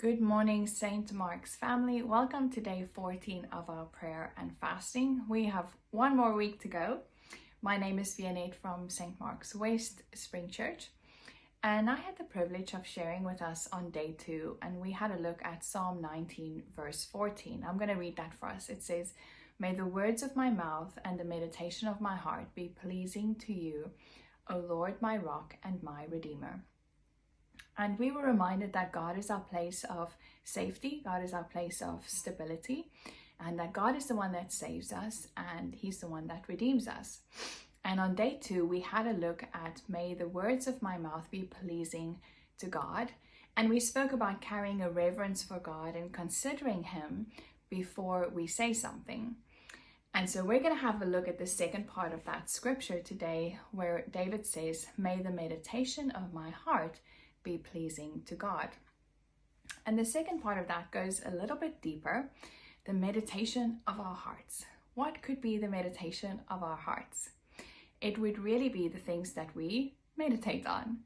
Good morning, St. Mark's family. Welcome to day 14 of our prayer and fasting. We have one more week to go. My name is Wyanette from St. Mark's West Spring Church, and I had the privilege of sharing with us on day 2, and we had a look at Psalm 19 verse 14. I'm going to read that for us. It says, "May the words of my mouth and the meditation of my heart be pleasing to you, O Lord, my rock and my redeemer." And we were reminded that God is our place of safety, God is our place of stability, and that God is the one that saves us and He's the one that redeems us. And on day 2, we had a look at "May the words of my mouth be pleasing to God." And we spoke about carrying a reverence for God and considering Him before we say something. And so we're going to have a look at the second part of that scripture today, where David says, "May the meditation of my heart be pleasing to God." And the second part of that goes a little bit deeper, the meditation of our hearts. What could be the meditation of our hearts? It would really be the things that we meditate on,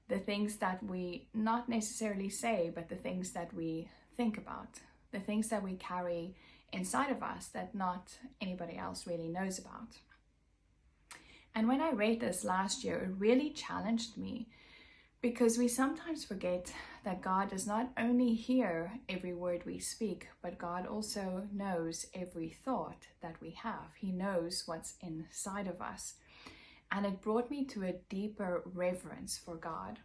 the things that we not necessarily say, but the things that we think about, the things that we carry inside of us that not anybody else really knows about. And when I read this last year, it really challenged me, because we sometimes forget that God does not only hear every word we speak, but God also knows every thought that we have. He knows what's inside of us. And it brought me to a deeper reverence for God,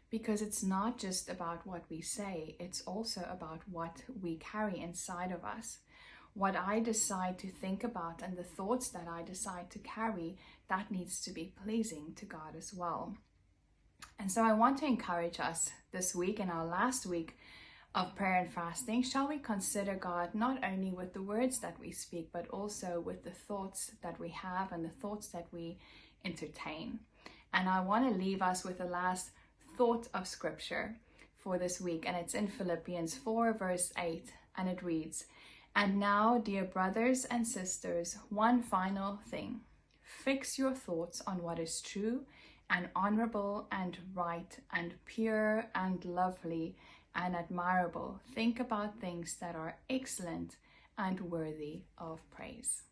because it's not just about what we say, it's also about what we carry inside of us. What I decide to think about and the thoughts that I decide to carry, that needs to be pleasing to God as well. And so I want to encourage us this week, in our last week of prayer and fasting, shall we consider God not only with the words that we speak, but also with the thoughts that we have and the thoughts that we entertain. And I want to leave us with the last thought of scripture for this week, and it's in Philippians 4 verse 8, and it reads, "And now, dear brothers and sisters, one final thing. Fix your thoughts on what is true and honorable and right and pure and lovely and admirable. Think about things that are excellent and worthy of praise."